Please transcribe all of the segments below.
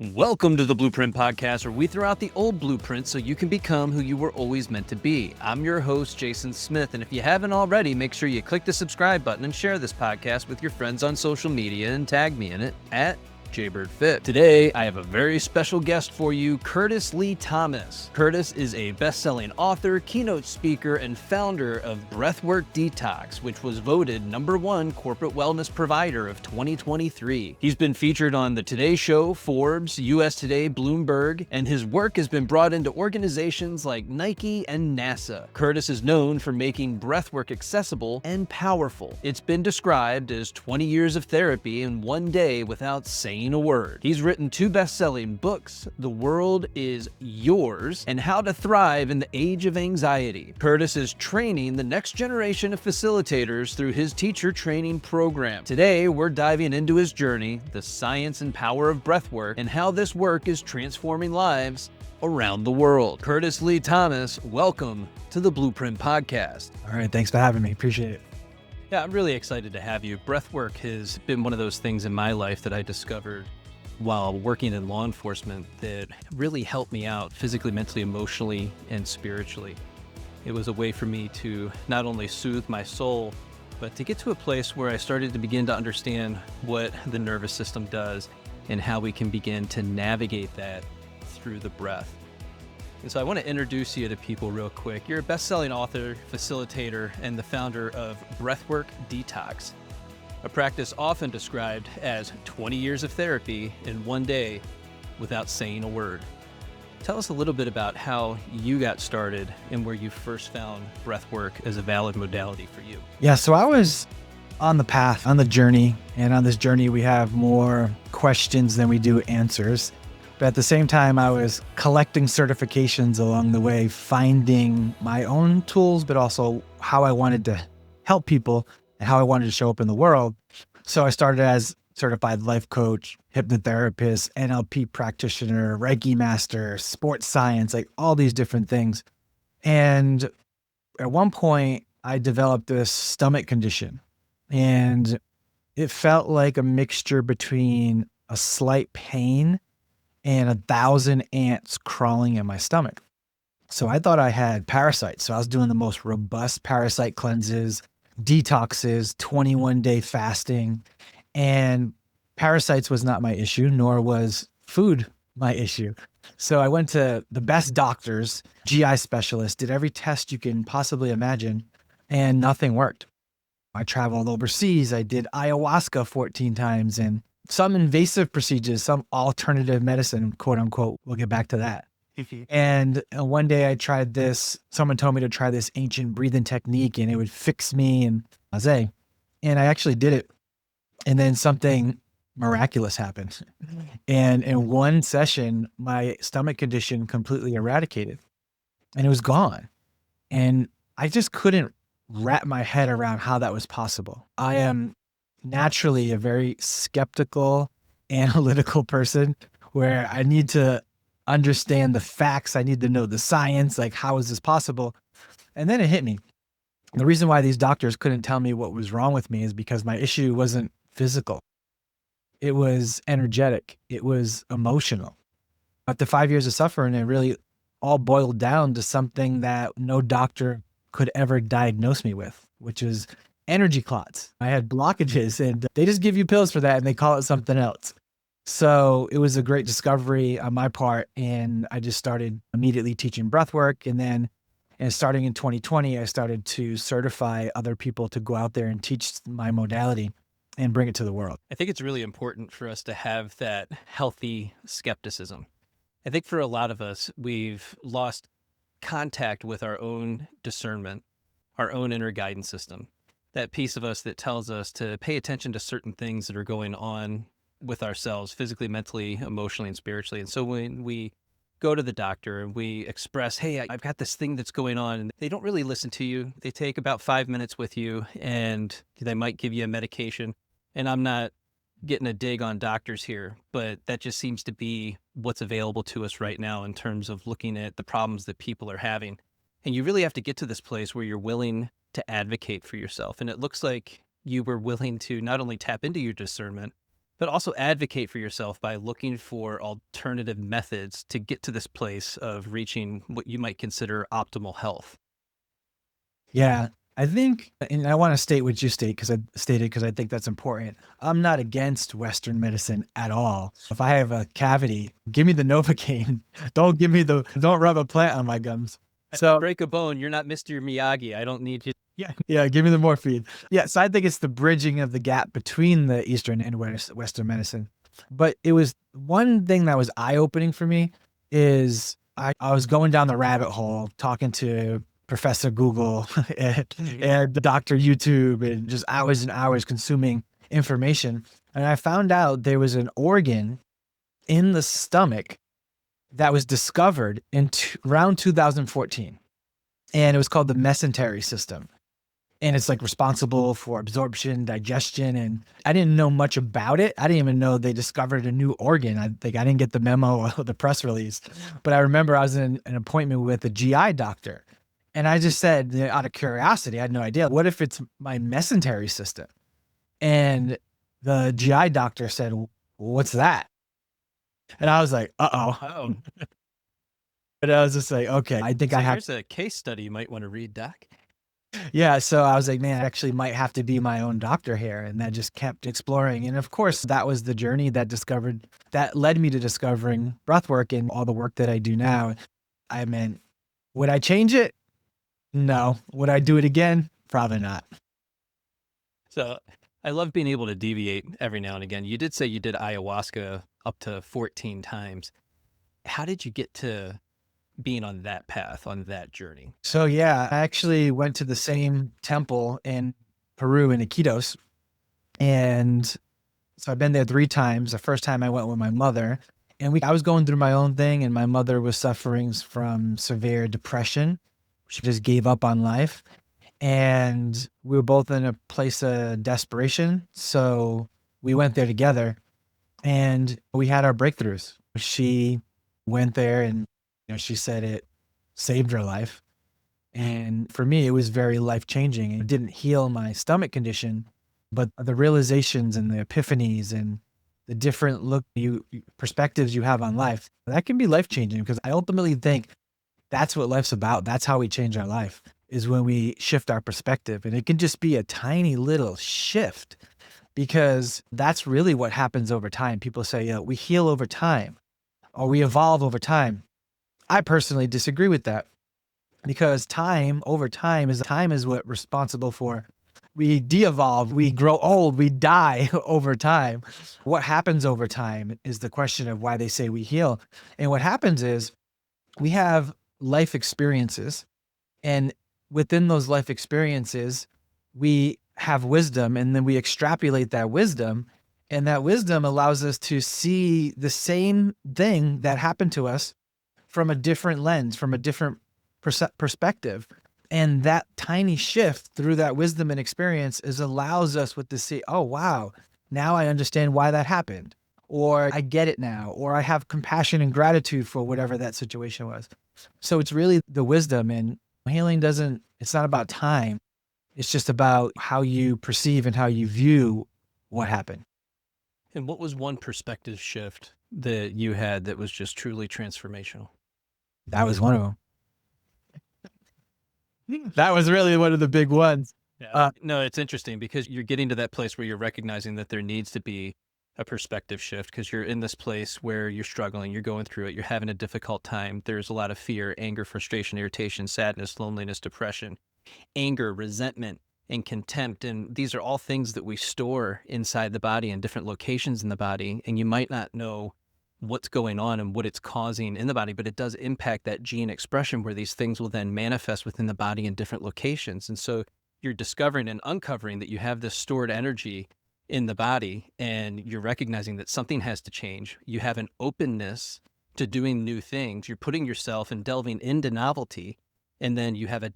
Welcome to the Blueprint Podcast, where we throw out the old blueprints so you can become who you were always meant to be. I'm your host, Jason Smith, and if you haven't already, make sure you click the subscribe button and share this podcast with your friends on social media and tag me in it at JBirdFit. Today, I have a very special guest for you, Kurtis Lee Thomas. Kurtis is a best-selling author, keynote speaker, and founder of Breathwork Detox, which was voted #1 corporate wellness provider of 2023. He's been featured on The Today Show, Forbes, US Today, Bloomberg, and his work has been brought into organizations like Nike and NASA. Kurtis is known for making breathwork accessible and powerful. It's been described as 20 years of therapy in one day without saying a word. He's written 2 best-selling books, The World Is Yours and How to Thrive in the Age of Anxiety. Kurtis is training the next generation of facilitators through his teacher training program. Today, we're diving into his journey, the science and power of breathwork, and how this work is transforming lives around the world. Kurtis Lee Thomas, welcome to the Blueprint Podcast. All right, thanks for having me. Appreciate it. Yeah, I'm really excited to have you. Breathwork has been one of those things in my life that I discovered while working in law enforcement that really helped me out physically, mentally, emotionally, and spiritually. It was a way for me to not only soothe my soul, but to get to a place where I started to begin to understand what the nervous system does and how we can begin to navigate that through the breath. And so I want to introduce you to people real quick. You're a best-selling author, facilitator, and the founder of Breathwork Detox, a practice often described as 20 years of therapy in one day without saying a word. Tell us a little bit about how you got started and where you first found breathwork as a valid modality for you. Yeah, so I was on the path, on the journey, and on this journey we have more questions than we do answers. But at the same time, I was collecting certifications along the way, finding my own tools, but also how I wanted to help people and how I wanted to show up in the world. So I started as certified life coach, hypnotherapist, NLP practitioner, Reiki master, sports science, like all these different things. And at one point, I developed this stomach condition, and it felt like a mixture between a slight pain and 1,000 ants crawling in my stomach. So I thought I had parasites. So I was doing the most robust parasite cleanses, detoxes, 21-day fasting, and parasites was not my issue, nor was food my issue. So I went to the best doctors, GI specialists, did every test you can possibly imagine, and nothing worked. I traveled overseas. I did ayahuasca 14 times and some invasive procedures, some alternative medicine, quote unquote. We'll get back to that. And one day I tried this, someone told me to try this ancient breathing technique and it would fix me and and I actually did it. And then something miraculous happened. And in one session, my stomach condition completely eradicated and it was gone. And I just couldn't wrap my head around how that was possible. I am naturally a very skeptical, analytical person where I need to understand the facts. I need to know the science, like how is this possible? And then it hit me. The reason why these doctors couldn't tell me what was wrong with me is because my issue wasn't physical. It was energetic. It was emotional. After 5 years of suffering, it really all boiled down to something that no doctor could ever diagnose me with, which is energy clots. I had blockages and they just give you pills for that and they call it something else. So it was a great discovery on my part. And I just started immediately teaching breathwork. And starting in 2020, I started to certify other people to go out there and teach my modality and bring it to the world. I think it's really important for us to have that healthy skepticism. I think for a lot of us, we've lost contact with our own discernment, our own inner guidance system. That piece of us that tells us to pay attention to certain things that are going on with ourselves, physically, mentally, emotionally, and spiritually. And so when we go to the doctor and we express, hey, I've got this thing that's going on, and they don't really listen to you. They take about 5 minutes with you and they might give you a medication. And I'm not getting a dig on doctors here, but that just seems to be what's available to us right now in terms of looking at the problems that people are having. And you really have to get to this place where you're willing to advocate for yourself. And it looks like you were willing to not only tap into your discernment, but also advocate for yourself by looking for alternative methods to get to this place of reaching what you might consider optimal health. Yeah, I think, and I want to state what you stated because I think that's important. I'm not against Western medicine at all. If I have a cavity, give me the Novocaine. Don't rub a plant on my gums. So Break a bone, you're not Mr. Miyagi. I don't need you. yeah, give me the morphine. Yeah, so I think it's the bridging of the gap between the Eastern and Western medicine. But it was one thing that was eye-opening for me is I was going down the rabbit hole talking to Professor Google and Dr. YouTube and just hours and hours consuming information. And I found out there was an organ in the stomach that was discovered in around 2014. And it was called the mesentery system. And it's like responsible for absorption, digestion. And I didn't know much about it. I didn't even know they discovered a new organ. I think I didn't get the memo or the press release. But I remember I was in an appointment with a GI doctor. And I just said, out of curiosity, I had no idea. What if it's my mesentery system? And the GI doctor said, what's that? And I was like, Oh, But I was just like, okay, I think so I have. here's a case study you might want to read, Doc. Yeah. So I was like, man, I actually might have to be my own doctor here. And I just kept exploring. And of course, that was the journey that led me to discovering breathwork and all the work that I do now. I mean, would I change it? No. Would I do it again? Probably not. So I love being able to deviate every now and again. You did say you did ayahuasca up to 14 times. How did you get to being on that path, on that journey? So yeah, I actually went to the same temple in Peru in Iquitos. And so I've been there 3 times. The first time I went with my mother and I was going through my own thing and my mother was suffering from severe depression. She just gave up on life. And we were both in a place of desperation. So we went there together and we had our breakthroughs. She went there and she said it saved her life. And for me, it was very life changing. It didn't heal my stomach condition, but the realizations and the epiphanies and the different perspectives you have on life, that can be life changing because I ultimately think that's what life's about. That's how we change our life is when we shift our perspective. And it can just be a tiny little shift because that's really what happens over time. People say, we heal over time or we evolve over time. I personally disagree with that because over time is what responsible for. We de-evolve, we grow old, we die over time. What happens over time is the question of why they say we heal. And what happens is we have life experiences, and within those life experiences, we have wisdom, and then we extrapolate that wisdom, and that wisdom allows us to see the same thing that happened to us from a different lens, from a different perspective. And that tiny shift through that wisdom and experience allows us to see, oh, wow, now I understand why that happened, or I get it now, or I have compassion and gratitude for whatever that situation was. So it's really the wisdom, and healing it's not about time. It's just about how you perceive and how you view what happened. And what was one perspective shift that you had that was just truly transformational? That was one of them. That was really one of the big ones. Yeah. No, it's interesting because you're getting to that place where you're recognizing that there needs to be a perspective shift because you're in this place where you're struggling, you're going through it, you're having a difficult time. There's a lot of fear, anger, frustration, irritation, sadness, loneliness, depression, anger, resentment, and contempt. And these are all things that we store inside the body in different locations in the body. And you might not know what's going on and what it's causing in the body, but it does impact that gene expression where these things will then manifest within the body in different locations. And so you're discovering and uncovering that you have this stored energy in the body and you're recognizing that something has to change. You have an openness to doing new things. You're putting yourself and delving into novelty. And then you have a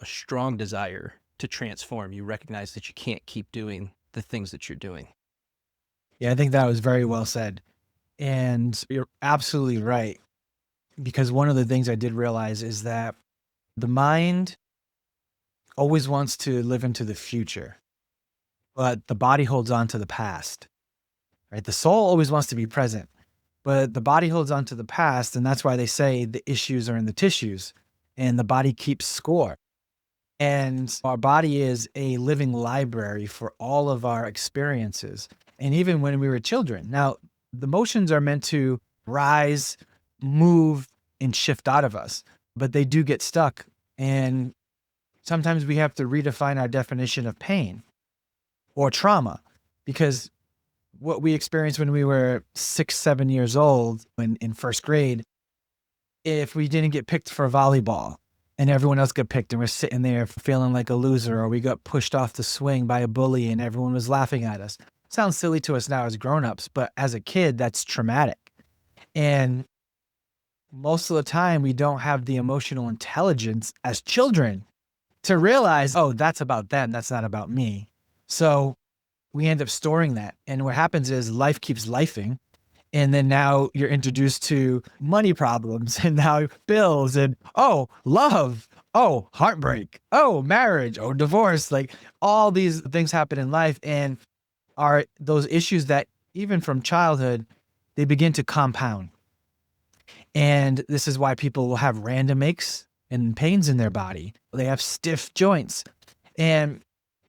strong desire to transform. You recognize that you can't keep doing the things that you're doing. Yeah, I think that was very well said. And you're absolutely right. Because one of the things I did realize is that the mind always wants to live into the future, but the body holds on to the past. right? The soul always wants to be present, but the body holds on to the past. And that's why they say the issues are in the tissues and the body keeps score. And our body is a living library for all of our experiences. And even when we were children. Now, the emotions are meant to rise, move, and shift out of us, but they do get stuck. And sometimes we have to redefine our definition of pain or trauma, because what we experienced when we were 6, 7 years old in first grade, if we didn't get picked for volleyball and everyone else got picked and we're sitting there feeling like a loser, or we got pushed off the swing by a bully and everyone was laughing at us. Sounds silly to us now as grown-ups, but as a kid, that's traumatic. And most of the time, we don't have the emotional intelligence as children to realize, oh, that's about them. That's not about me. So we end up storing that. And what happens is life keeps lifing. And then now you're introduced to money problems and now bills and, oh, love, oh, heartbreak, oh, marriage, oh, divorce. Like all these things happen in life and are those issues that even from childhood, they begin to compound. And this is why people will have random aches and pains in their body. They have stiff joints. And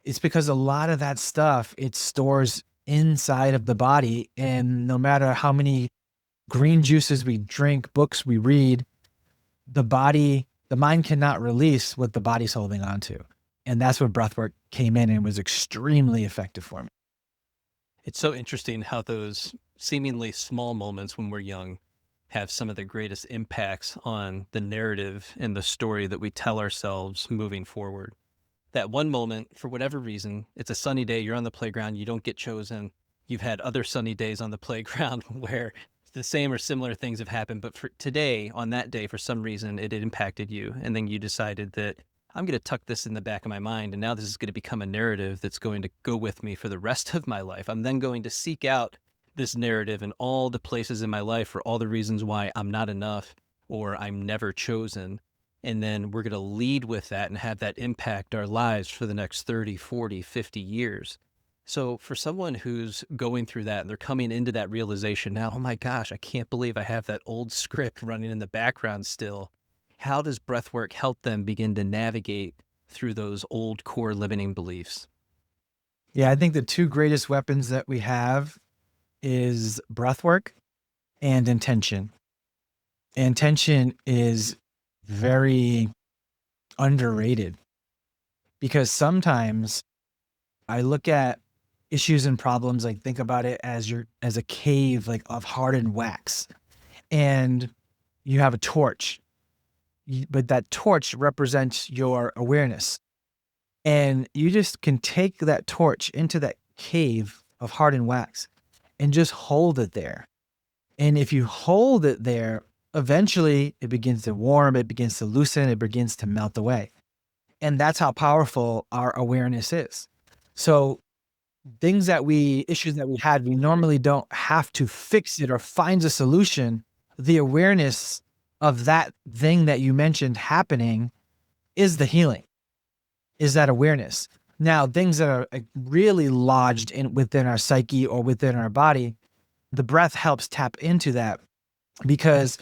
it's because a lot of that stuff, it stores inside of the body. And no matter how many green juices we drink, books we read, the mind cannot release what the body's holding on to. And that's where breathwork came in and was extremely effective for me. It's so interesting how those seemingly small moments when we're young have some of the greatest impacts on the narrative and the story that we tell ourselves moving forward. That one moment, for whatever reason, it's a sunny day, you're on the playground, you don't get chosen. You've had other sunny days on the playground where the same or similar things have happened, but for today, on that day, for some reason, it impacted you. And then you decided that I'm going to tuck this in the back of my mind. And now this is going to become a narrative that's going to go with me for the rest of my life. I'm then going to seek out this narrative in all the places in my life for all the reasons why I'm not enough or I'm never chosen. And then we're going to lead with that and have that impact our lives for the next 30, 40, 50 years. So for someone who's going through that and they're coming into that realization now, oh my gosh, I can't believe I have that old script running in the background still. How does breathwork help them begin to navigate through those old core limiting beliefs? Yeah, I think the two greatest weapons that we have is breathwork and intention. Intention is very underrated because sometimes I look at issues and problems, like think about it as a cave like of hardened wax, and you have a torch, but that torch represents your awareness, and you just can take that torch into that cave of hardened wax and just hold it there. And if you hold it there, eventually it begins to warm, it begins to loosen, it begins to melt away. And that's how powerful our awareness is. So issues that we had, we normally don't have to fix it or find a solution. The awareness of that thing that you mentioned happening is the healing, is that awareness. Now, things that are really lodged within our psyche or within our body, the breath helps tap into that, because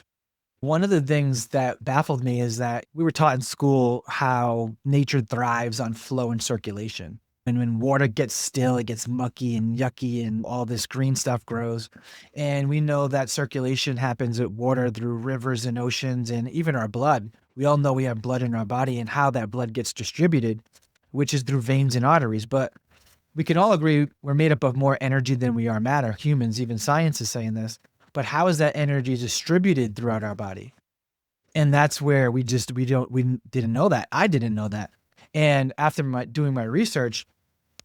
one of the things that baffled me is that we were taught in school how nature thrives on flow and circulation. And when water gets still, it gets mucky and yucky and all this green stuff grows. And we know that circulation happens with water through rivers and oceans and even our blood. We all know we have blood in our body and how that blood gets distributed, which is through veins and arteries. But we can all agree we're made up of more energy than we are matter. Humans, even science is saying this. But how is that energy distributed throughout our body? And that's where we didn't know that. I didn't know that. And after doing my research,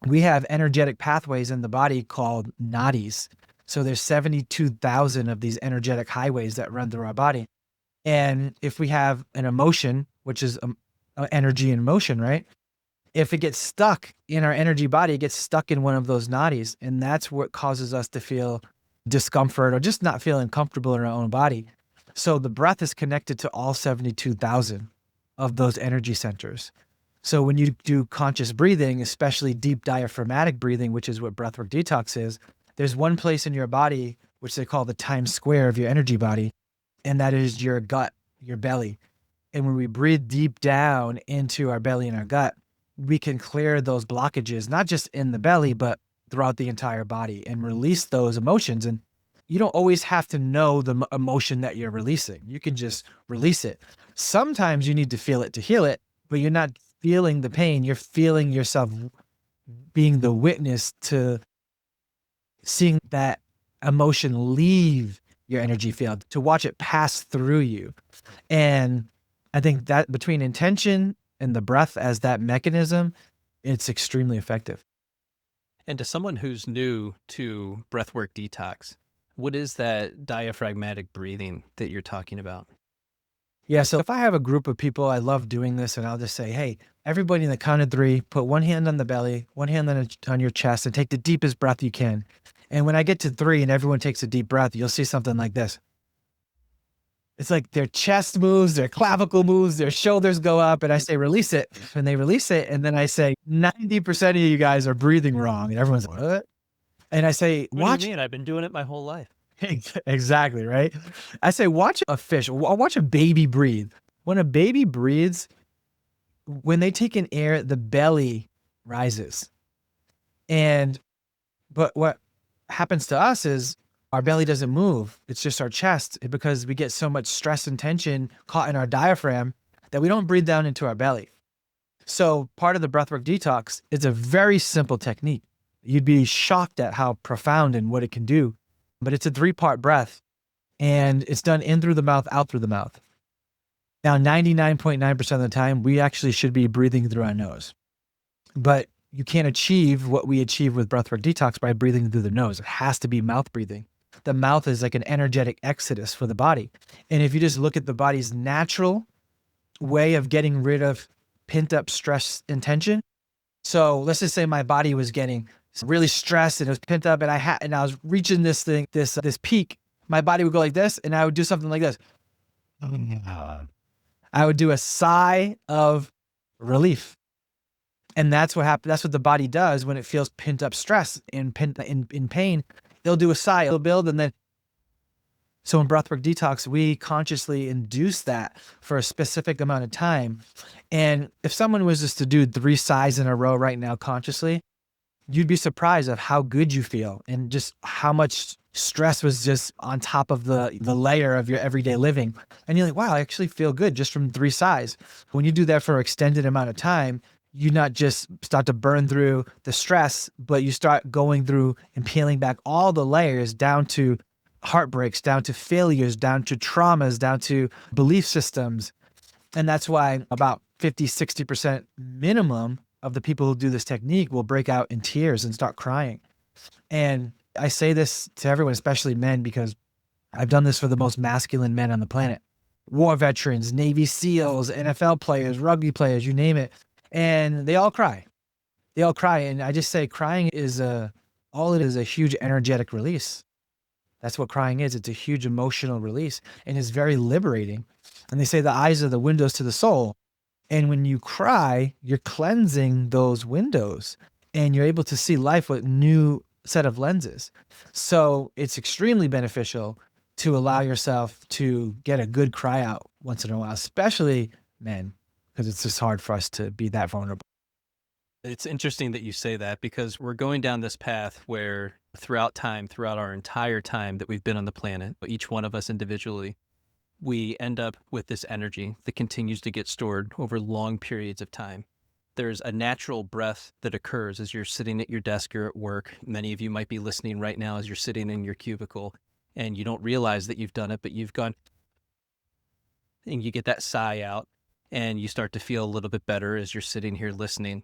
we have energetic pathways in the body called nadis. So there's 72,000 of these energetic highways that run through our body. And if we have an emotion, which is energy in motion, right? If it gets stuck in our energy body, it gets stuck in one of those nadis. And that's what causes us to feel discomfort or just not feeling comfortable in our own body. So the breath is connected to all 72,000 of those energy centers. So when you do conscious breathing, especially deep diaphragmatic breathing, which is what Breathwork Detox is, There's one place in your body, which they call the Times Square of your energy body, and that is your gut, your belly. And when we breathe deep down into our belly and our gut, we can clear those blockages, not just in the belly, but throughout the entire body, and release those emotions. And you don't always have to know the emotion that you're releasing. You can just release it. Sometimes you need to feel it to heal it, but you're not feeling the pain. You're feeling yourself being the witness to seeing that emotion leave your energy field, to watch it pass through you. And I think that between intention and the breath as that mechanism, it's extremely effective. And to someone who's new to Breathwork Detox, what is that diaphragmatic breathing that you're talking about? Yeah. So if I have a group of people, I love doing this, and I'll just say, hey, everybody in the count of 3, put one hand on the belly, one hand on your chest, and take the deepest breath you can. And when I get to 3 and everyone takes a deep breath, you'll see something like this. It's like their chest moves, their clavicle moves, their shoulders go up, and I say, release it. And they release it. And then I say, 90% of you guys are breathing wrong. And everyone's like, what? And I say, What watch. do you mean? I've been doing it my whole life. Exactly, right? I say, watch a fish, watch a baby breathe. When a baby breathes, when they take in air, the belly rises. But what happens to us is our belly doesn't move. It's just our chest, because we get so much stress and tension caught in our diaphragm that we don't breathe down into our belly. So part of the breathwork detox is a very simple technique. You'd be shocked at how profound and what it can do. But it's a 3-part breath, and it's done in through the mouth, out through the mouth. Now, 99.9% of the time, we actually should be breathing through our nose. But you can't achieve what we achieve with breathwork detox by breathing through the nose. It has to be mouth breathing. The mouth is like an energetic exodus for the body. And if you just look at the body's natural way of getting rid of pent up stress and tension. So let's just say my body was getting really stressed and it was pent up, and I was reaching this peak. My body would go like this, and I would do something like this. I would do a sigh of relief. And that's what happens. That's what the body does when it feels pent up stress and in pain. It'll do a sigh, it'll build, and then. So in breathwork detox, we consciously induce that for a specific amount of time. And if someone was just to do 3 sighs in a row right now consciously, you'd be surprised of how good you feel and just how much stress was just on top of the layer of your everyday living. And you're like, wow, I actually feel good just from 3 sighs. When you do that for an extended amount of time, you not just start to burn through the stress, but you start going through and peeling back all the layers down to heartbreaks, down to failures, down to traumas, down to belief systems. And that's why about 50-60% minimum of the people who do this technique will break out in tears and start crying. And I say this to everyone, especially men, because I've done this for the most masculine men on the planet. War veterans, Navy SEALs, NFL players, rugby players, you name it. And they all cry. They all cry. And I just say crying is all it is a huge energetic release. That's what crying is. It's a huge emotional release, and it's very liberating. And they say the eyes are the windows to the soul. And when you cry, you're cleansing those windows, and you're able to see life with new set of lenses. So it's extremely beneficial to allow yourself to get a good cry out once in a while, especially men, because it's just hard for us to be that vulnerable. It's interesting that you say that, because we're going down this path where throughout our entire time that we've been on the planet, each one of us individually, we end up with this energy that continues to get stored over long periods of time. There's a natural breath that occurs as you're sitting at your desk or at work. Many of you might be listening right now as you're sitting in your cubicle, and you don't realize that you've done it, but you've gone, and you get that sigh out, and you start to feel a little bit better as you're sitting here listening.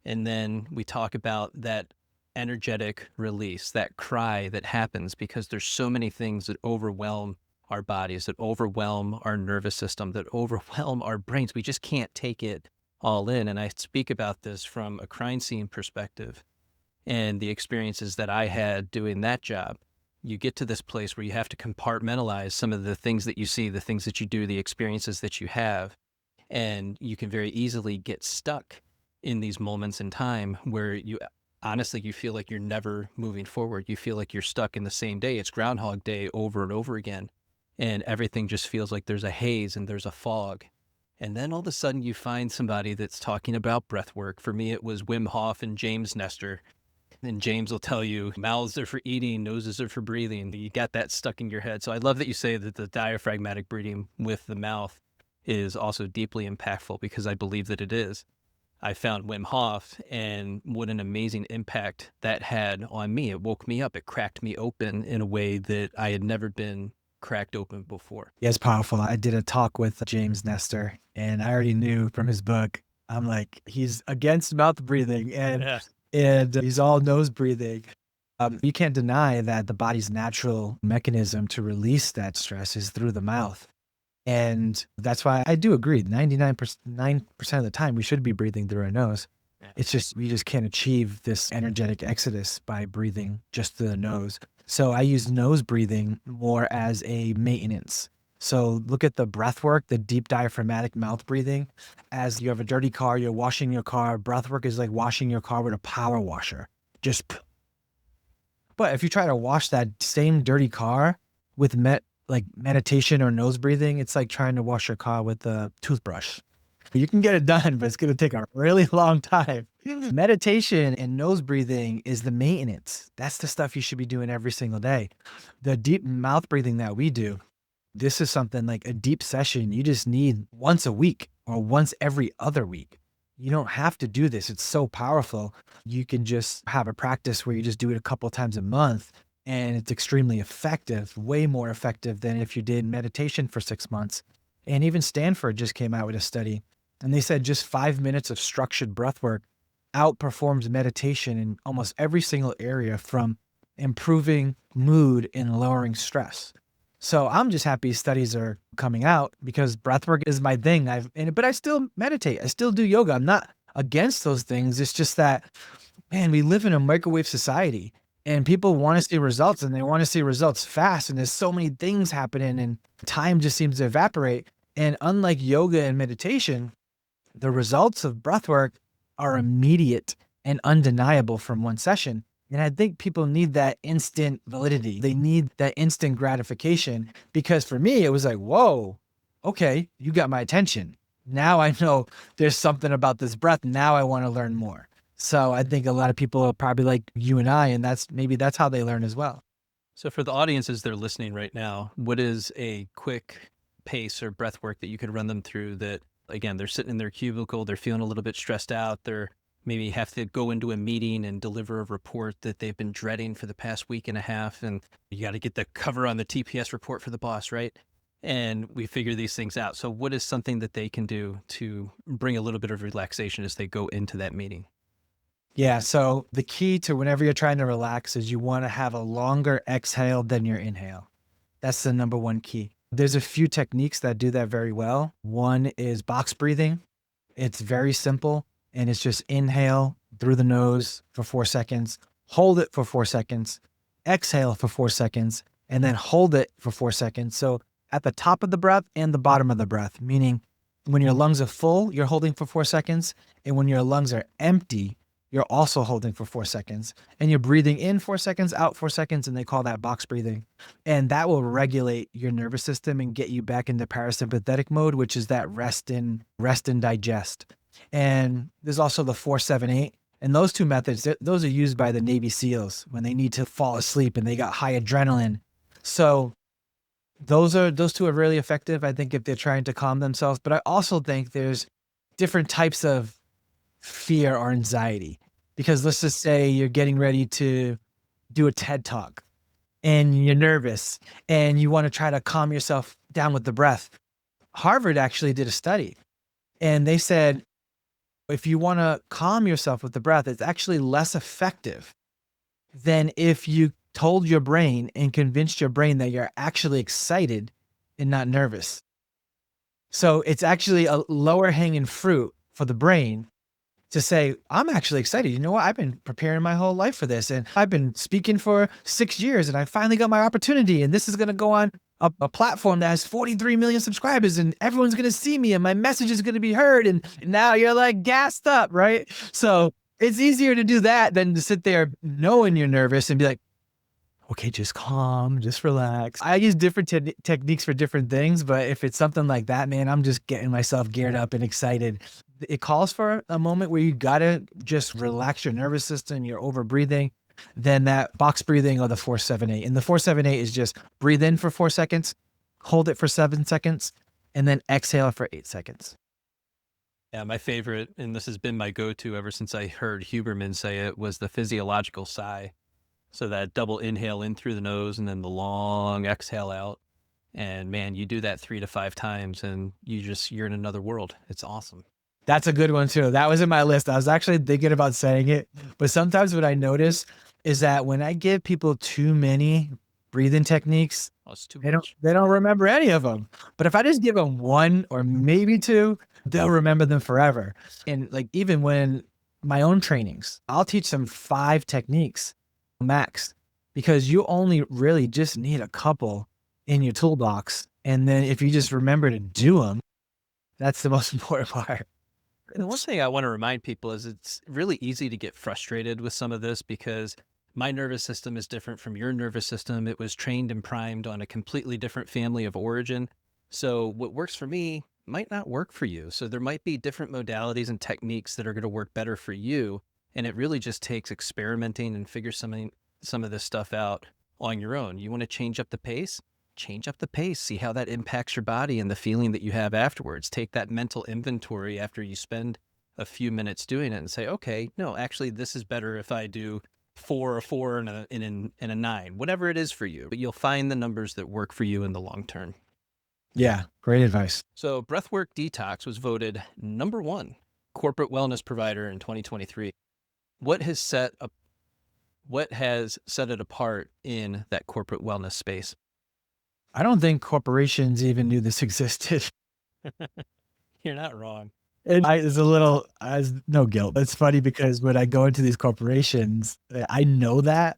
And then we talk about that energetic release, that cry that happens because there's so many things that overwhelm our bodies, that overwhelm our nervous system, that overwhelm our brains. We just can't take it all in. And I speak about this from a crime scene perspective and the experiences that I had doing that job. You get to this place where you have to compartmentalize some of the things that you see, the things that you do, the experiences that you have, and you can very easily get stuck in these moments in time where you honestly, you feel like you're never moving forward. You feel like you're stuck in the same day. It's Groundhog Day over and over again. And everything just feels like there's a haze and there's a fog. And then all of a sudden you find somebody that's talking about breath work. For me, it was Wim Hof and James Nestor. And James will tell you mouths are for eating, noses are for breathing. You got that stuck in your head. So I love that you say that the diaphragmatic breathing with the mouth is also deeply impactful, because I believe that it is. I found Wim Hof, and what an amazing impact that had on me. It woke me up. It cracked me open in a way that I had never been cracked open before. Yeah, it's powerful. I did a talk with James Nestor, and I already knew from his book, I'm like, he's against mouth breathing and he's all nose breathing. You can't deny that the body's natural mechanism to release that stress is through the mouth. And that's why I do agree. 99% of the time, we should be breathing through our nose. It's just, we just can't achieve this energetic exodus by breathing just through the nose. So I use nose breathing more as a maintenance. So look at the breath work, the deep diaphragmatic mouth breathing. As you have a dirty car, you're washing your car. Breath work is like washing your car with a power washer. But if you try to wash that same dirty car with meditation or nose breathing, it's like trying to wash your car with a toothbrush. You can get it done, but it's going to take a really long time. Meditation and nose breathing is the maintenance. That's the stuff you should be doing every single day. The deep mouth breathing that we do, this is something like a deep session you just need once a week or once every other week. You don't have to do this. It's so powerful. You can just have a practice where you just do it a couple of times a month, and it's extremely effective, way more effective than if you did meditation for 6 months. And even Stanford just came out with a study, and they said just 5 minutes of structured breath work outperforms meditation in almost every single area, from improving mood and lowering stress. So I'm just happy studies are coming out, because breathwork is my thing. But I still meditate. I still do yoga. I'm not against those things. It's just that, man, we live in a microwave society, and people want to see results, and they want to see results fast. And there's so many things happening, and time just seems to evaporate. And unlike yoga and meditation, the results of breathwork are immediate and undeniable from one session. And I think people need that instant validity. They need that instant gratification, because for me, it was like, whoa, okay, you got my attention. Now I know there's something about this breath. Now I want to learn more. So I think a lot of people are probably like you and I, and that's how they learn as well. So for the audiences that are listening right now, what is a quick pace or breath work that you could run them through that, again, they're sitting in their cubicle, they're feeling a little bit stressed out, they're maybe have to go into a meeting and deliver a report that they've been dreading for the past week and a half, and you got to get the cover on the TPS report for the boss, right? And we figure these things out. So what is something that they can do to bring a little bit of relaxation as they go into that meeting? Yeah. So the key to whenever you're trying to relax is you want to have a longer exhale than your inhale. That's the number one key. There's a few techniques that do that very well. One is box breathing. It's very simple. And it's just inhale through the nose for 4 seconds, hold it for 4 seconds, exhale for 4 seconds, and then hold it for 4 seconds. So at the top of the breath and the bottom of the breath, meaning when your lungs are full, you're holding for 4 seconds. And when your lungs are empty, you're also holding for 4 seconds. And you're breathing in 4 seconds, out 4 seconds, and they call that box breathing. And that will regulate your nervous system and get you back into parasympathetic mode, which is that rest and digest. And there's also the 4-7-8. And those two methods, those are used by the Navy SEALs when they need to fall asleep and they got high adrenaline. So those two are really effective, I think, if they're trying to calm themselves. But I also think there's different types of fear or anxiety, because let's just say you're getting ready to do a TED Talk and you're nervous and you want to try to calm yourself down with the breath. Harvard actually did a study, and they said, if you want to calm yourself with the breath, it's actually less effective than if you told your brain and convinced your brain that you're actually excited and not nervous. So it's actually a lower hanging fruit for the brain to say, I'm actually excited. You know what? I've been preparing my whole life for this, and I've been speaking for 6 years, and I finally got my opportunity, and this is going to go on a platform that has 43 million subscribers, and everyone's going to see me, and my message is going to be heard. And now you're like gassed up, right? So it's easier to do that than to sit there knowing you're nervous and be like, okay, just calm, just relax. I use different techniques for different things, but if it's something like that, man, I'm just getting myself geared up and excited. It calls for a moment where you gotta just relax your nervous system, you're over breathing, then that box breathing or the 4-7-8. And the 4-7-8 is just breathe in for 4 seconds, hold it for 7 seconds, and then exhale for 8 seconds. Yeah, my favorite, and this has been my go-to ever since I heard Huberman say it, was the physiological sigh. So that double inhale in through the nose and then the long exhale out. And man, you do that 3 to 5 times and you're in another world. It's awesome. That's a good one too. That was in my list. I was actually thinking about saying it, but sometimes what I notice is that when I give people too many breathing techniques, It's too they much. don't remember any of them. But if I just give them one or maybe two, they'll remember them forever. And like even when my own trainings, I'll teach them 5 techniques max, because you only really just need a couple in your toolbox. And then if you just remember to do them, that's the most important part. And one thing I want to remind people is it's really easy to get frustrated with some of this because my nervous system is different from your nervous system. It was trained and primed on a completely different family of origin. So what works for me might not work for you. So there might be different modalities and techniques that are going to work better for you. And it really just takes experimenting and figure some of this stuff out on your own. You want to change up the pace? Change up the pace. See how that impacts your body and the feeling that you have afterwards. Take that mental inventory after you spend a few minutes doing it and say, okay, no, actually, this is better if I do 4 or 4 and a 9, whatever it is for you. But you'll find the numbers that work for you in the long term. Yeah, great advice. So Breathwork Detox was voted #1 corporate wellness provider in 2023. What has set it apart in that corporate wellness space? I don't think corporations even knew this existed. You're not wrong. And it's a little, no guilt. It's funny because when I go into these corporations, I know that,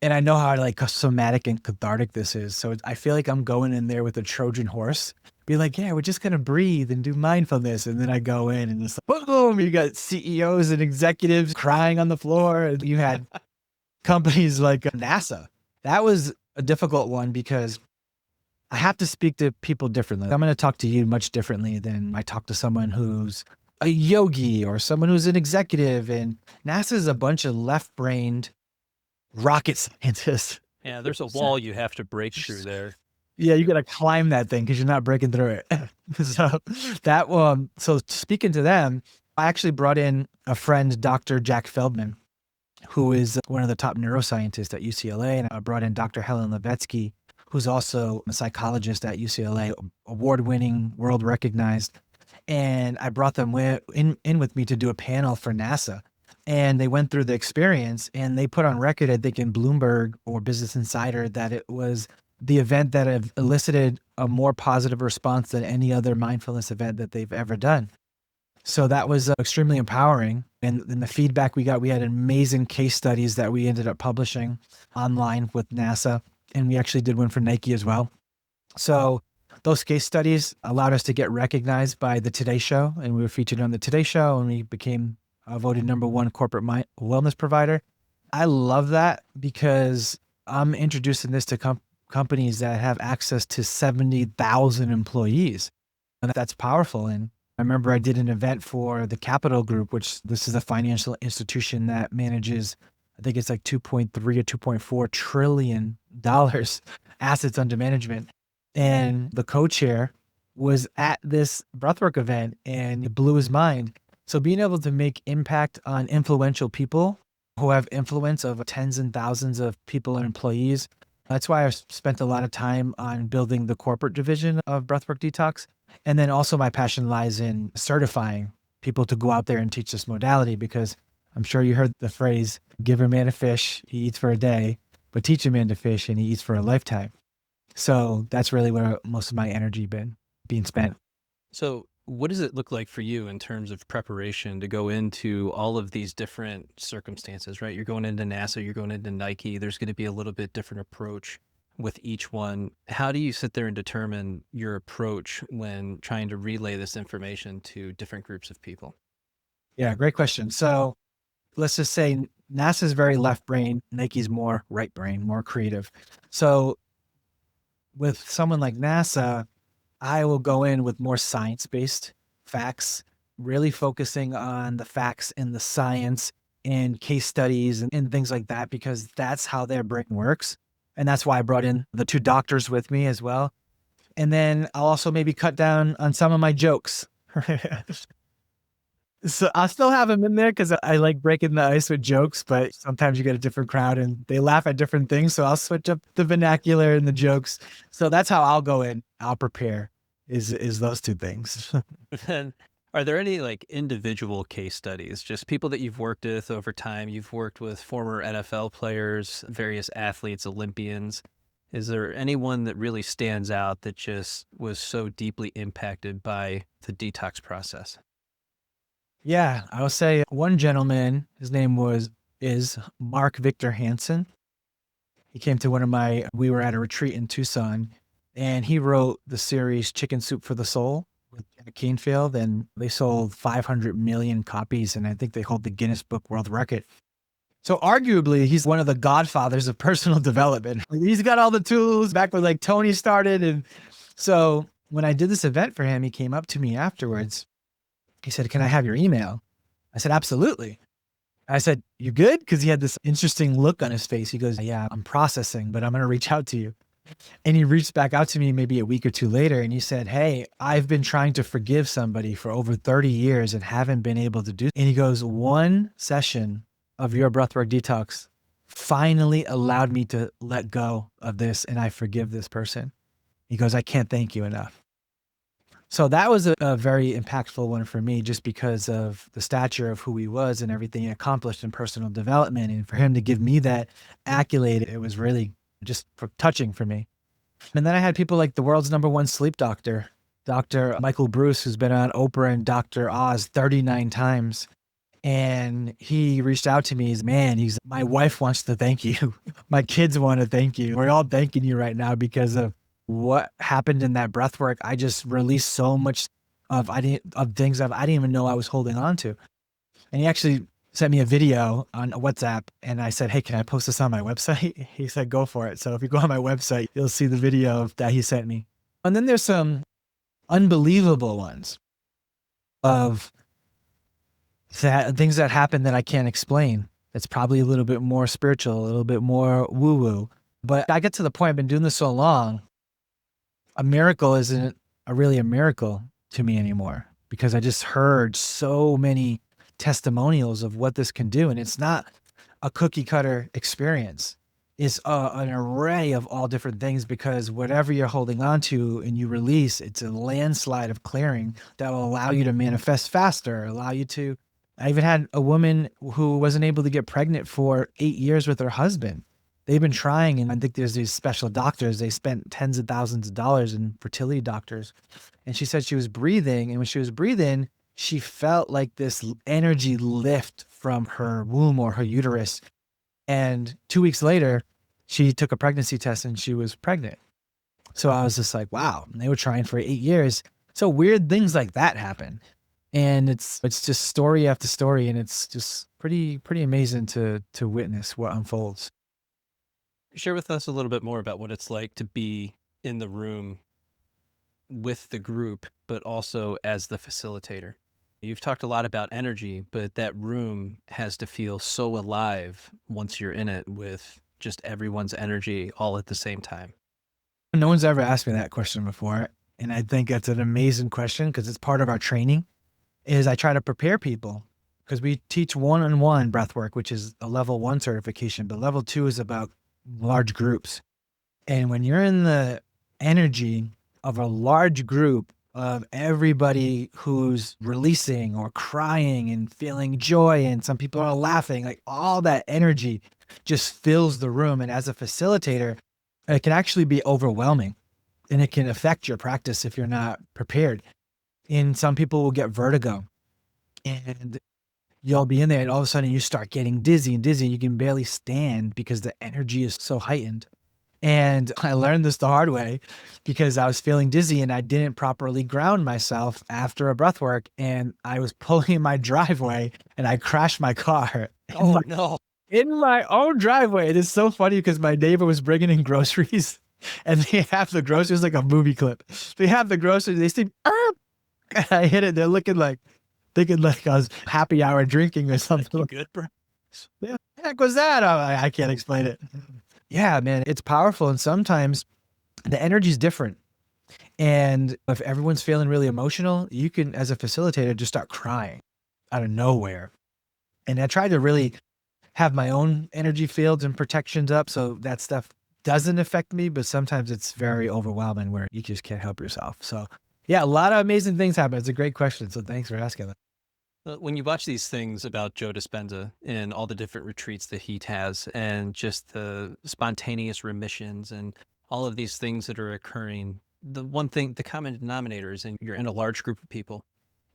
and I know how like somatic and cathartic this is. So I feel like I'm going in there with a Trojan horse, be like, yeah, we're just going to breathe and do mindfulness. And then I go in and it's like, boom, you got CEOs and executives crying on the floor. You had companies like NASA. That was a difficult one because I have to speak to people differently. I'm going to talk to you much differently than I talk to someone who's a yogi or someone who's an executive. And NASA is a bunch of left-brained rocket scientists. Yeah, there's a wall you have to break through there. Yeah, you got to climb that thing because you're not breaking through it. So speaking to them, I actually brought in a friend, Dr. Jack Feldman, who is one of the top neuroscientists at UCLA. And I brought in Dr. Helen Levetsky, who's also a psychologist at UCLA, award-winning, world-recognized. And I brought them in with me to do a panel for NASA. And they went through the experience and they put on record, I think in Bloomberg or Business Insider, that it was the event that have elicited a more positive response than any other mindfulness event that they've ever done. So that was extremely empowering. And the feedback we got, we had amazing case studies that we ended up publishing online with NASA. And we actually did one for Nike as well. So those case studies allowed us to get recognized by the Today Show. And we were featured on the Today Show and we became voted #1 corporate wellness provider. I love that because I'm introducing this to companies that have access to 70,000 employees. And that's powerful. And I remember I did an event for the Capital Group, which this is a financial institution that manages, I think it's like $2.3 or $2.4 trillion assets under management. And the co-chair was at this breathwork event and it blew his mind. So being able to make impact on influential people who have influence of tens and thousands of people and employees. That's why I spent a lot of time on building the corporate division of Breathwork Detox. And then also my passion lies in certifying people to go out there and teach this modality, because I'm sure you heard the phrase, give a man a fish, he eats for a day, but teach a man to fish and he eats for a lifetime. So that's really where most of my energy been being spent. So what does it look like for you in terms of preparation to go into all of these different circumstances, right? You're going into NASA, you're going into Nike. There's going to be a little bit different approach with each one. How do you sit there and determine your approach when trying to relay this information to different groups of people? Yeah, great question. So let's just say NASA's very left brain, Nike's more right brain, more creative. So with someone like NASA, I will go in with more science-based facts, really focusing on the facts and the science and case studies and things like that, because that's how their brain works. And that's why I brought in the two doctors with me as well. And then I'll also maybe cut down on some of my jokes. So I'll still have them in there because I like breaking the ice with jokes, but sometimes you get a different crowd and they laugh at different things. So I'll switch up the vernacular and the jokes. So that's how I'll go in. I'll prepare is those two things. And are there any like individual case studies, just people that you've worked with over time? You've worked with former NFL players, various athletes, Olympians. Is there anyone that really stands out that just was so deeply impacted by the detox process? Yeah, I will say one gentleman, his name is Mark Victor Hansen. He came to we were at a retreat in Tucson, and he wrote the series Chicken Soup for the Soul with Jack Canfield, and they sold 500 million copies, and I think they hold the Guinness Book World Record. So arguably, he's one of the godfathers of personal development. He's got all the tools back when like Tony started. And so when I did this event for him, he came up to me afterwards. He said, "Can I have your email?" I said, "Absolutely." I said, "You good?" Because he had this interesting look on his face. He goes, "Yeah, I'm processing, but I'm going to reach out to you." And he reached back out to me maybe a week or two later. And he said, "Hey, I've been trying to forgive somebody for over 30 years and haven't been able to do it." And he goes, "One session of your Breathwork Detox finally allowed me to let go of this, and I forgive this person." He goes, "I can't thank you enough." So that was a very impactful one for me, just because of the stature of who he was and everything he accomplished in personal development. And for him to give me that accolade, it was really just touching for me. And then I had people like the world's #1 sleep doctor, Dr. Michael Bruce, who's been on Oprah and Dr. Oz 39 times. And he reached out to me. My wife wants to thank you. My kids want to thank you. We're all thanking you right now because of what happened in that breath work. I just released so much of things that I didn't even know I was holding on to. And he actually sent me a video on WhatsApp, and I said, "Hey, can I post this on my website?" He said, "Go for it." So if you go on my website, you'll see the video that he sent me. And then there's some unbelievable ones of things that happen that I can't explain. It's probably a little bit more spiritual, a little bit more woo-woo. But I get to the point, I've been doing this so long, a miracle isn't really a miracle to me anymore, because I just heard so many testimonials of what this can do. And it's not a cookie cutter experience. It's an array of all different things, because whatever you're holding on to and you release, it's a landslide of clearing that will allow you to manifest faster, allow you to. I even had a woman who wasn't able to get pregnant for 8 years with her husband. They've been trying, and I think there's these special doctors. They spent tens of thousands of dollars in fertility doctors. And she said she was breathing, and when she was breathing, she felt like this energy lift from her womb or her uterus. And 2 weeks later, she took a pregnancy test and she was pregnant. So I was just like, wow. And they were trying for 8 years. So weird things like that happen. And it's just story after story, and it's just pretty amazing to witness what unfolds. Share with us a little bit more about what it's like to be in the room with the group, but also as the facilitator. You've talked a lot about energy, but that room has to feel so alive once you're in it, with just everyone's energy all at the same time. No one's ever asked me that question before. And I think that's an amazing question, because it's part of our training. Is I try to prepare people, because we teach one-on-one breath work, which is a level 1 certification, but level 2 is about large groups. And when you're in the energy of a large group of everybody who's releasing or crying and feeling joy, and some people are laughing, like all that energy just fills the room. And as a facilitator, it can actually be overwhelming, and it can affect your practice if you're not prepared. And some people will get vertigo, and you'll be in there, and all of a sudden you start getting dizzy and dizzy. You can barely stand because the energy is so heightened. And I learned this the hard way, because I was feeling dizzy and I didn't properly ground myself after a breath work. And I was pulling in my driveway and I crashed my car, in my, no. in my own driveway. It is so funny because my neighbor was bringing in groceries and they have the groceries like a movie clip. They have the groceries. They see, and I hit it. They're looking like, thinking like I was happy hour drinking or something. Good, bro. Yeah, the heck was that? I can't explain it. Yeah, man, it's powerful. And sometimes the energy is different. And if everyone's feeling really emotional, you can, as a facilitator, just start crying out of nowhere. And I try to really have my own energy fields and protections up so that stuff doesn't affect me. But sometimes it's very overwhelming where you just can't help yourself. So yeah, a lot of amazing things happen. It's a great question. So thanks for asking that. When you watch these things about Joe Dispenza and all the different retreats that he has and just the spontaneous remissions and all of these things that are occurring, the one thing, the common denominator is you're in a large group of people.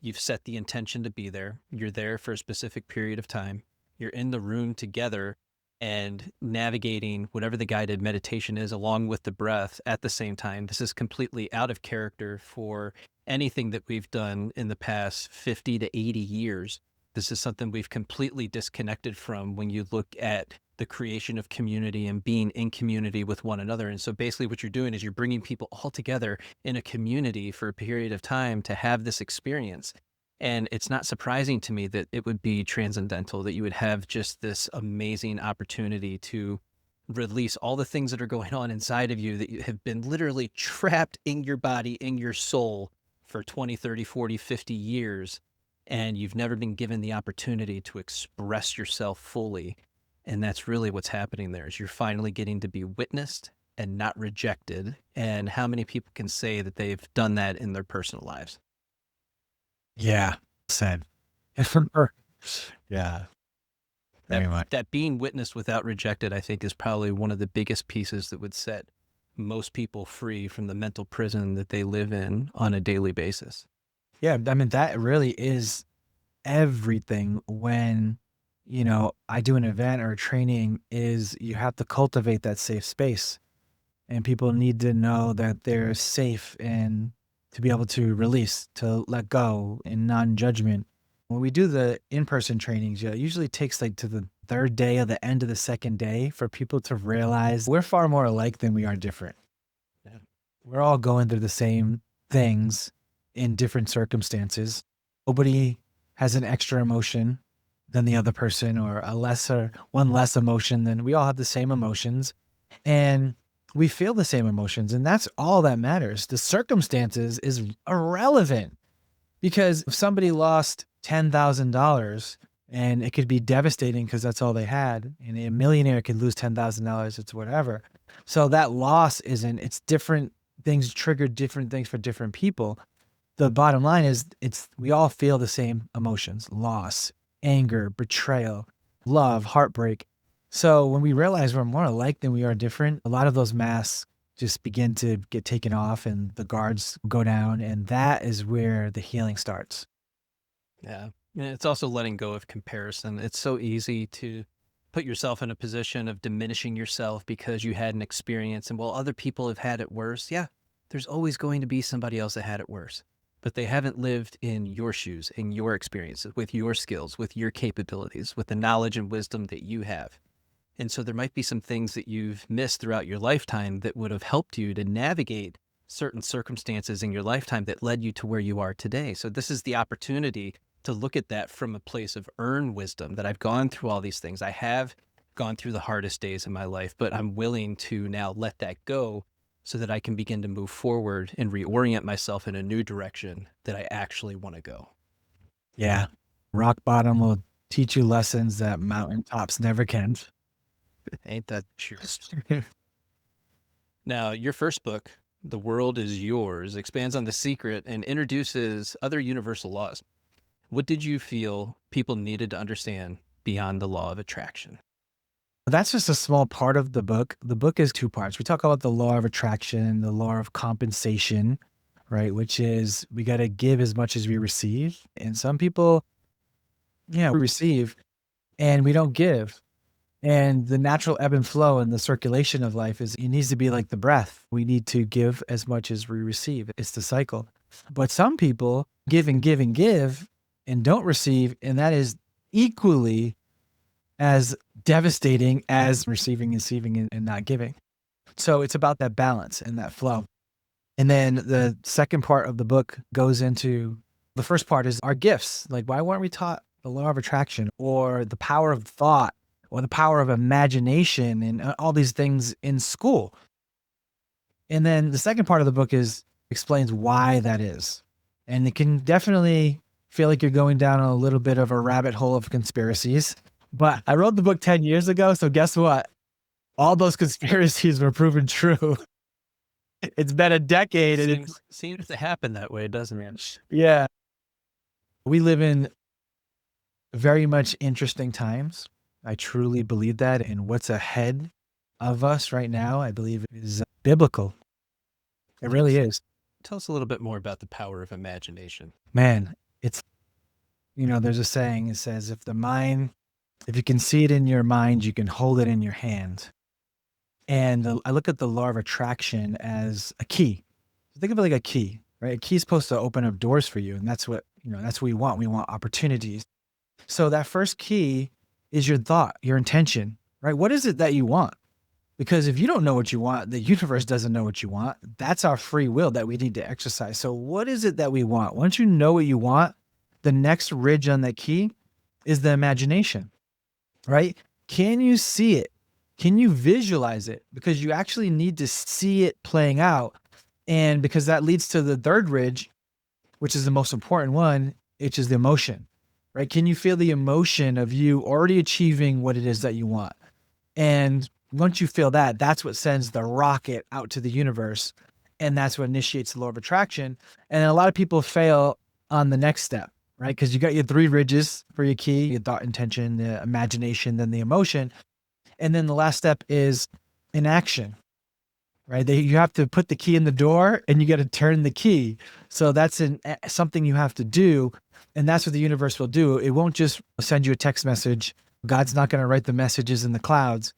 You've set the intention to be there. You're there for a specific period of time. You're in the room together and navigating whatever the guided meditation is along with the breath at the same time. This is completely out of character for anything that we've done in the past 50 to 80 years. This is something we've completely disconnected from when you look at the creation of community and being in community with one another. And so basically what you're doing is you're bringing people all together in a community for a period of time to have this experience. And it's not surprising to me that it would be transcendental, that you would have just this amazing opportunity to release all the things that are going on inside of you that you have been literally trapped in your body, in your soul for 20, 30, 40, 50 years. And you've never been given the opportunity to express yourself fully. And that's really what's happening there is you're finally getting to be witnessed and not rejected. And how many people can say that they've done that in their personal lives? Yeah. Said. Yeah. Very much. That being witnessed without rejected, I think, is probably one of the biggest pieces that would set most people free from the mental prison that they live in on a daily basis. Yeah. I mean, that really is everything when, I do an event or a training is you have to cultivate that safe space and people need to know that they're safe and to be able to release, to let go in non-judgment. When we do the in-person trainings, it usually takes like to the third day or the end of the second day for people to realize we're far more alike than we are different. Yeah. We're all going through the same things in different circumstances. Nobody has an extra emotion than the other person or one less emotion than we all have the same emotions. And we feel the same emotions, and that's all that matters. The circumstances is irrelevant because if somebody lost $10,000 and it could be devastating because that's all they had, and a millionaire could lose $10,000, it's whatever. So that loss it's different things trigger different things for different people. The bottom line is we all feel the same emotions: loss, anger, betrayal, love, heartbreak. So when we realize we're more alike than we are different, a lot of those masks just begin to get taken off and the guards go down. And that is where the healing starts. Yeah. And it's also letting go of comparison. It's so easy to put yourself in a position of diminishing yourself because you had an experience. And while other people have had it worse, yeah, there's always going to be somebody else that had it worse. But they haven't lived in your shoes, in your experiences, with your skills, with your capabilities, with the knowledge and wisdom that you have. And so there might be some things that you've missed throughout your lifetime that would have helped you to navigate certain circumstances in your lifetime that led you to where you are today. So this is the opportunity to look at that from a place of earned wisdom, that I've gone through all these things. I have gone through the hardest days in my life, but I'm willing to now let that go so that I can begin to move forward and reorient myself in a new direction that I actually want to go. Yeah. Rock bottom will teach you lessons that mountaintops never can. Ain't that true? Now, your first book, The World is Yours, expands on the secret and introduces other universal laws. What did you feel people needed to understand beyond the law of attraction? That's just a small part of the book. The book is two parts. We talk about the law of attraction, the law of compensation, right? Which is we got to give as much as we receive. And some people, we receive and we don't give. And the natural ebb and flow and the circulation of life it needs to be like the breath. We need to give as much as we receive. It's the cycle. But some people give and give and give and don't receive. And that is equally as devastating as receiving, and not giving. So it's about that balance and that flow. And then the second part of the book goes into, the first part is our gifts. Like, why weren't we taught the law of attraction or the power of thought or the power of imagination and all these things in school? And then the second part of the book explains why that is. And it can definitely feel like you're going down a little bit of a rabbit hole of conspiracies. But I wrote the book 10 years ago. So guess what? All those conspiracies were proven true. It's been a decade. And Seems to happen that way, doesn't it? Yeah. We live in very much interesting times. I truly believe that. And what's ahead of us right now, I believe, is biblical. It really is. Tell us a little bit more about the power of imagination. Man, it's, there's a saying, it says, if you can see it in your mind, you can hold it in your hand. And I look at the law of attraction as a key. Think of it like a key, right? A key is supposed to open up doors for you. And that's what we want. We want opportunities. So that first key is your thought, your intention, right? What is it that you want? Because if you don't know what you want, the universe doesn't know what you want. That's our free will that we need to exercise. So what is it that we want? Once you know what you want, the next ridge on that key is the imagination, right? Can you see it? Can you visualize it? Because you actually need to see it playing out. And because that leads to the third ridge, which is the most important one, which is the emotion, right? Can you feel the emotion of you already achieving what it is that you want? And once you feel that, that's what sends the rocket out to the universe. And that's what initiates the law of attraction. And a lot of people fail on the next step, right? Because you got your three ridges for your key, your thought, intention, the imagination, then the emotion. And then the last step is inaction, right? You have to put the key in the door and you got to turn the key. So that's something you have to do. And that's what the universe will do. It won't just send you a text message. God's not going to write the messages in the clouds,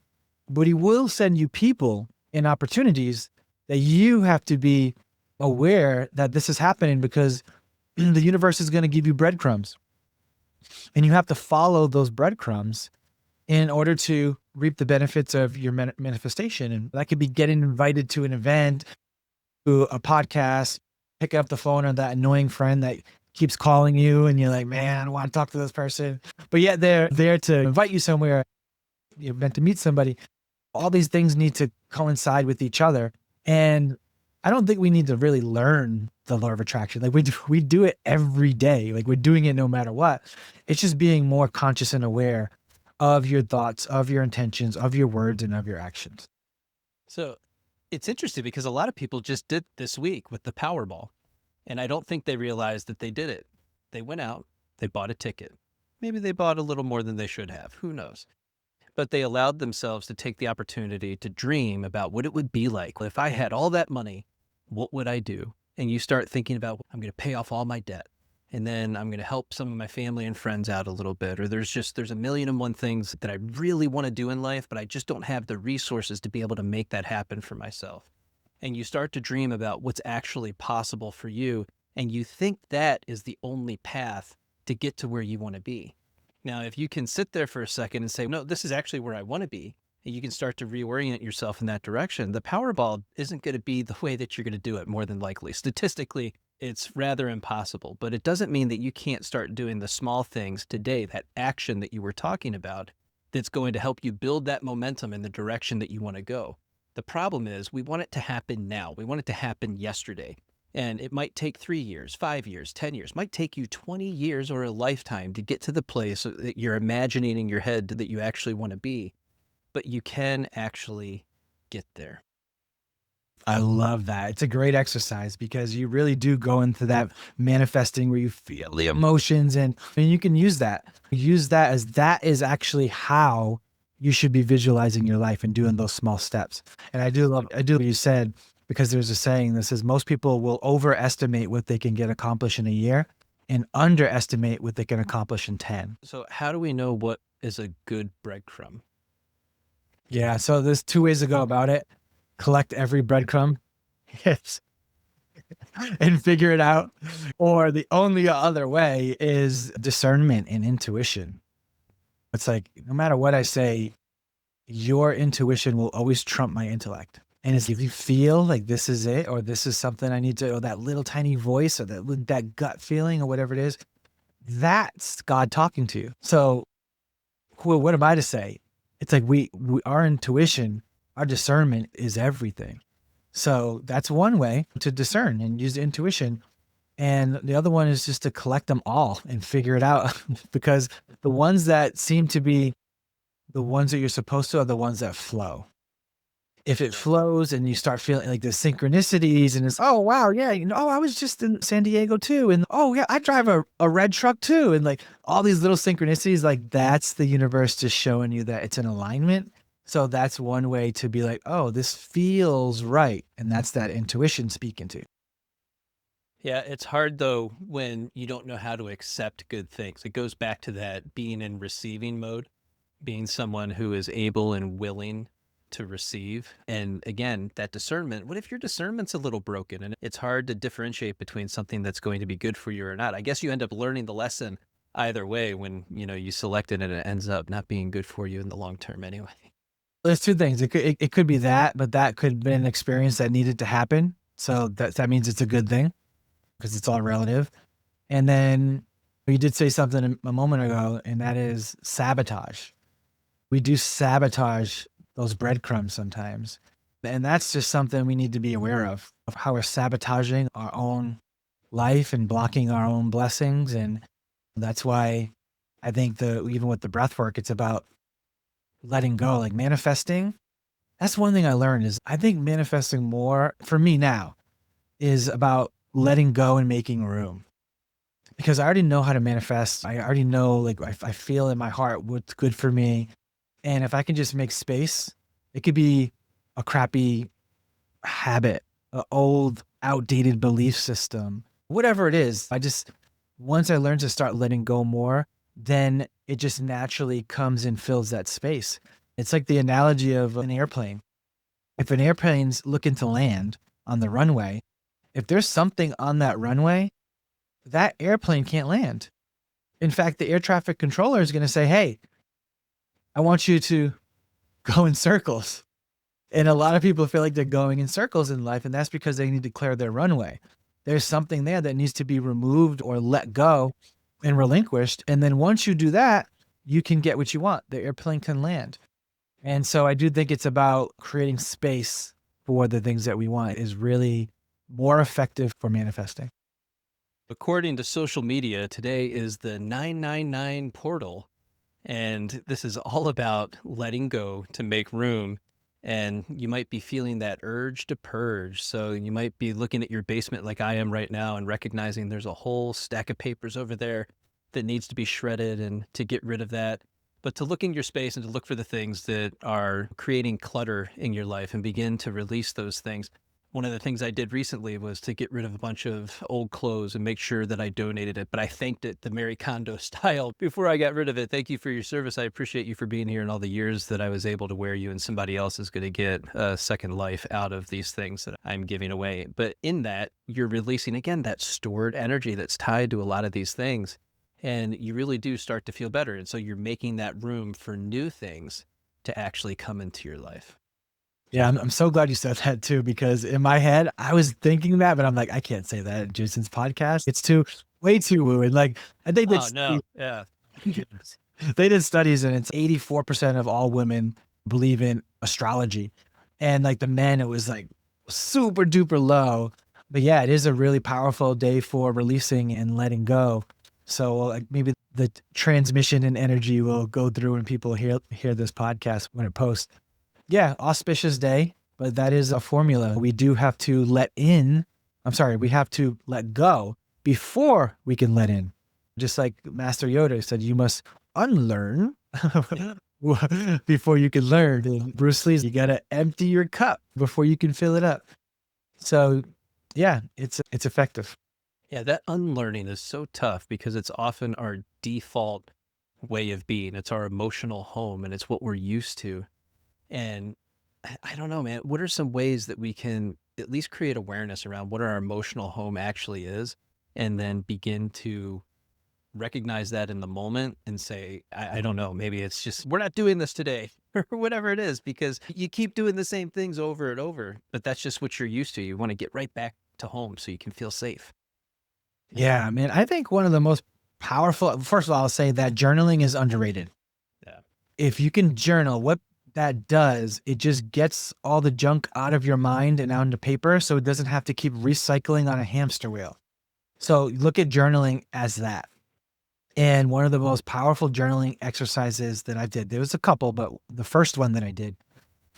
but he will send you people and opportunities that you have to be aware that this is happening, because the universe is going to give you breadcrumbs and you have to follow those breadcrumbs in order to reap the benefits of your manifestation. And that could be getting invited to an event, to a podcast, pick up the phone on that annoying friend that keeps calling you and you're like, man, I want to talk to this person. But yet they're there to invite you somewhere. You're meant to meet somebody. All these things need to coincide with each other. And I don't think we need to really learn the law of attraction. Like we do it every day. Like we're doing it no matter what. It's just being more conscious and aware of your thoughts, of your intentions, of your words, and of your actions. So it's interesting because a lot of people just did this week with the Powerball. And I don't think they realized that they did it. They went out, they bought a ticket. Maybe they bought a little more than they should have. Who knows? But they allowed themselves to take the opportunity to dream about what it would be like. If I had all that money, what would I do? And you start thinking about, I'm going to pay off all my debt. And then I'm going to help some of my family and friends out a little bit. Or there's a million and one things that I really want to do in life, but I just don't have the resources to be able to make that happen for myself. And you start to dream about what's actually possible for you. And you think that is the only path to get to where you want to be. Now, if you can sit there for a second and say, no, this is actually where I want to be, and you can start to reorient yourself in that direction, the Powerball isn't going to be the way that you're going to do it, more than likely. Statistically, it's rather impossible, but it doesn't mean that you can't start doing the small things today, that action that you were talking about, that's going to help you build that momentum in the direction that you want to go. The problem is we want it to happen now. We want it to happen yesterday. And it might take 3 years, 5 years, 10 years, it might take you 20 years or a lifetime to get to the place that you're imagining in your head that you actually want to be. But you can actually get there. I love that. It's a great exercise because you really do go into that manifesting where you feel the emotions, and you can use that. Use that as that is actually how you should be visualizing your life and doing those small steps. And I do what you said, because there's a saying that says most people will overestimate what they can get accomplished in a year and underestimate what they can accomplish in 10. So how do we know what is a good breadcrumb? Yeah. So there's 2 ways to go about it. Collect every breadcrumb. Yes. And figure it out. Or the only other way is discernment and intuition. It's like, no matter what I say, your intuition will always trump my intellect. And it's if you feel like this is it, or this is something I need to, or that little tiny voice, or that gut feeling, or whatever it is, that's God talking to you. So, well, what am I to say? It's like our intuition, our discernment is everything. So that's one way to discern and use intuition. And the other one is just to collect them all and figure it out because the ones that seem to be the ones that you're supposed to are the ones that flow. If it flows and you start feeling like the synchronicities and it's, oh, wow, yeah, oh, I was just in San Diego too. And oh, yeah, I drive a red truck too. And like all these little synchronicities, like that's the universe just showing you that it's in alignment. So that's one way to be like, oh, this feels right. And that's that intuition speaking to you. Yeah, it's hard though when you don't know how to accept good things. It goes back to that being in receiving mode, being someone who is able and willing to receive. And again, that discernment, what if your discernment's a little broken and it's hard to differentiate between something that's going to be good for you or not? I guess you end up learning the lesson either way when, you select it and it ends up not being good for you in the long term anyway. There's two things. It could be that, but that could be an experience that needed to happen. So that means it's a good thing because it's all relative. And then you did say something a moment ago, and that is sabotage. We do sabotage those breadcrumbs sometimes. And that's just something we need to be aware of how we're sabotaging our own life and blocking our own blessings. And that's why I think even with the breath work, it's about letting go, like manifesting. That's one thing I learned is I think manifesting more for me now is about letting go and making room. Because I already know how to manifest. I already know, like, I feel in my heart what's good for me. And if I can just make space, it could be a crappy habit, an old, outdated belief system, whatever it is. Once I learn to start letting go more, then it just naturally comes and fills that space. It's like the analogy of an airplane. If an airplane's looking to land on the runway, if there's something on that runway, that airplane can't land. In fact, the air traffic controller is going to say, hey, I want you to go in circles. And a lot of people feel like they're going in circles in life, and that's because they need to clear their runway. There's something there that needs to be removed or let go and relinquished. And then once you do that, you can get what you want. The airplane can land. And so I do think it's about creating space for the things that we want is really more effective for manifesting. According to social media, today is the 999 portal. And this is all about letting go to make room. And you might be feeling that urge to purge. So you might be looking at your basement like I am right now and recognizing there's a whole stack of papers over there that needs to be shredded and to get rid of that. But to look in your space and to look for the things that are creating clutter in your life and begin to release those things. One of the things I did recently was to get rid of a bunch of old clothes and make sure that I donated it, but I thanked it the Marie Kondo style before I got rid of it. Thank you for your service. I appreciate you for being here and all the years that I was able to wear you, and somebody else is going to get a second life out of these things that I'm giving away. But in that, you're releasing, again, that stored energy that's tied to a lot of these things, and you really do start to feel better. And so you're making that room for new things to actually come into your life. Yeah, I'm so glad you said that too, because in my head, I was thinking that, but I'm like, I can't say that in Jason's podcast. It's way too woo. And like, I think Oh, no. Yeah. they did studies and it's 84% of all women believe in astrology. And like the men, it was like super duper low. But yeah, it is a really powerful day for releasing and letting go. So like maybe the transmission and energy will go through when people hear this podcast when it posts. Yeah, auspicious day, but that is a formula. We do have to we have to let go before we can let in. Just like Master Yoda said, you must unlearn before you can learn. And Bruce Lee's, you got to empty your cup before you can fill it up. So yeah, it's effective. Yeah, that unlearning is so tough because it's often our default way of being. It's our emotional home and it's what we're used to. And I don't know, man, what are some ways that we can at least create awareness around what our emotional home actually is and then begin to recognize that in the moment and say, I don't know, maybe it's just, we're not doing this today or whatever it is, because you keep doing the same things over and over, but that's just what you're used to. You want to get right back to home so you can feel safe. Yeah, man. I think one of the most powerful, first of all, I'll say that journaling is underrated. Yeah. If you can journal, what that does, it just gets all the junk out of your mind and onto paper, so it doesn't have to keep recycling on a hamster wheel. So look at journaling as that. And one of the most powerful journaling exercises that I did, there was a couple, but the first one that I did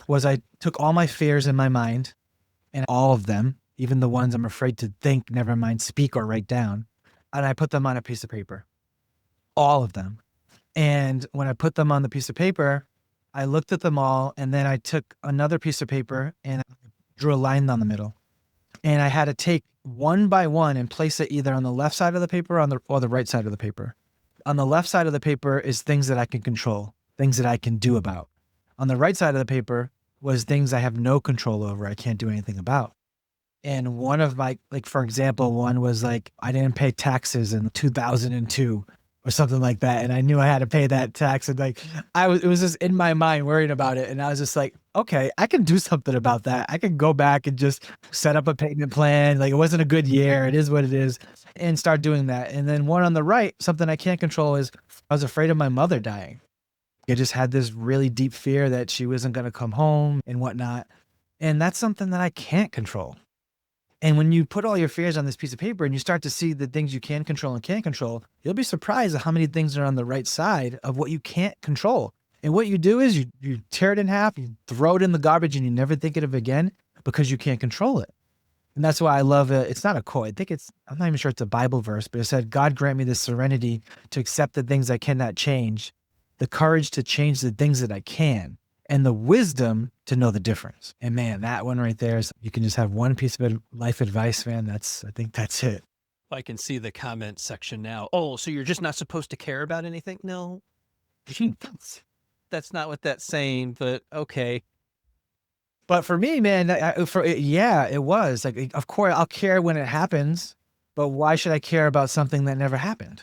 was I took all my fears in my mind, and all of them, even the ones I'm afraid to think, never mind speak or write down, and I put them on a piece of paper, all of them. And when I put them on the piece of paper, I looked at them all, and then I took another piece of paper and I drew a line down the middle. And I had to take one by one and place it either on the left side of the paper or the right side of the paper. On the left side of the paper is things that I can control, things that I can do about. On the right side of the paper was things I have no control over, I can't do anything about. And one of my, like, for example, one was like, I didn't pay taxes in 2002 or something like that. And I knew I had to pay that tax. And like, it was just in my mind worrying about it. And I was just like, okay, I can do something about that. I can go back and just set up a payment plan. Like, it wasn't a good year. It is what it is. And start doing that. And then one on the right, something I can't control is I was afraid of my mother dying. I just had this really deep fear that she wasn't going to come home and whatnot. And that's something that I can't control. And when you put all your fears on this piece of paper and you start to see the things you can control and can't control, you'll be surprised at how many things are on the right side of what you can't control. And what you do is you tear it in half, you throw it in the garbage, and you never think of it again because you can't control it. And that's why I love it. It's not a quote. I think I'm not even sure it's a Bible verse, but it said, God grant me the serenity to accept the things I cannot change, the courage to change the things that I can, and the wisdom to know the difference. And man, that one right there is, you can just have one piece of life advice, man. I think that's it. I can see the comment section now. Oh, so you're just not supposed to care about anything? No, that's not what that's saying, but okay. But for me, man, it was like, of course I'll care when it happens, but why should I care about something that never happened?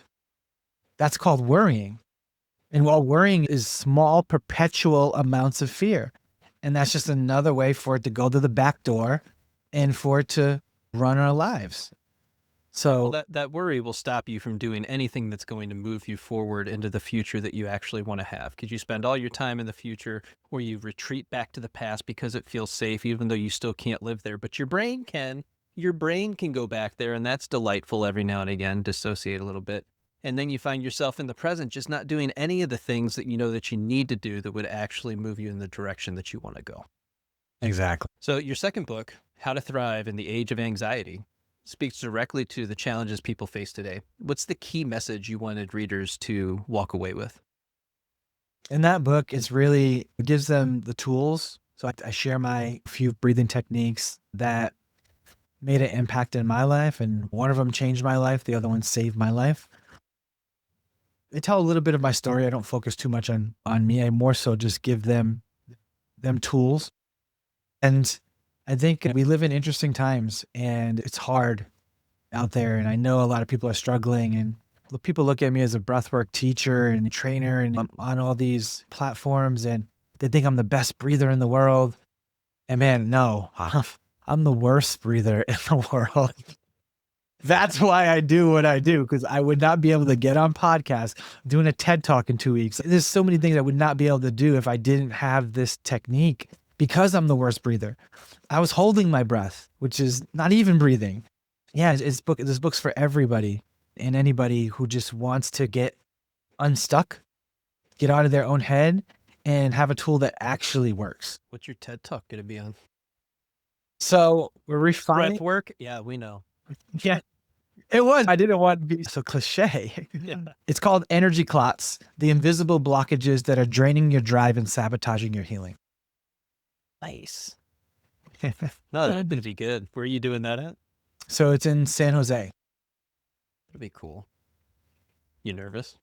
That's called worrying. And while worrying is small, perpetual amounts of fear. And that's just another way for it to go to the back door and for it to run our lives. So that worry will stop you from doing anything that's going to move you forward into the future that you actually want to have. Because you spend all your time in the future, or you retreat back to the past because it feels safe, even though you still can't live there. But your brain can go back there, and that's delightful every now and again, dissociate a little bit. And then you find yourself in the present, just not doing any of the things that you know that you need to do that would actually move you in the direction that you want to go. exactly. So your second book, How to Thrive in the Age of Anxiety, speaks directly to the challenges people face today. What's the key message you wanted readers to walk away with? In that book, it gives them the tools. So I share my few breathing techniques that made an impact in my life. And one of them changed my life. The other one saved my life. I tell a little bit of my story. I don't focus too much on me. I more so just give them tools. And I think we live in interesting times, and it's hard out there. And I know a lot of people are struggling, and people look at me as a breathwork teacher and trainer, and I'm on all these platforms, and they think I'm the best breather in the world. And man, no, I'm the worst breather in the world. That's why I do what I do, because I would not be able to get on podcasts, doing a TED Talk in 2 weeks. There's so many things I would not be able to do if I didn't have this technique, because I'm the worst breather. I was holding my breath, which is not even breathing. Yeah, this book's for everybody and anybody who just wants to get unstuck, get out of their own head, and have a tool that actually works. What's your TED Talk going to be on? So we're refining. Breathwork? Yeah, we know. Yeah, it was. I didn't want to be so cliche. Yeah. It's called Energy Clots, the invisible blockages that are draining your drive and sabotaging your healing. Nice. No, that'd be good. Where are you doing that at? So it's in San Jose. That'd be cool. You nervous?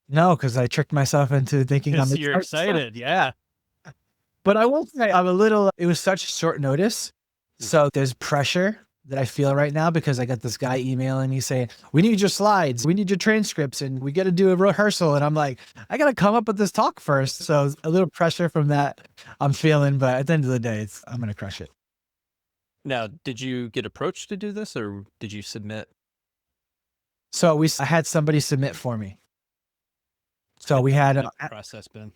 No, because I tricked myself into thinking You're excited. Yeah. But I won't say it was such short notice. So there's pressure that I feel right now, because I got this guy emailing me saying, we need your slides, we need your transcripts, and we got to do a rehearsal. And I'm like, I got to come up with this talk first. So a little pressure from that I'm feeling, but at the end of the day, I'm going to crush it. Now, did you get approached to do this, or did you submit? So I had somebody submit for me. So we had a process been.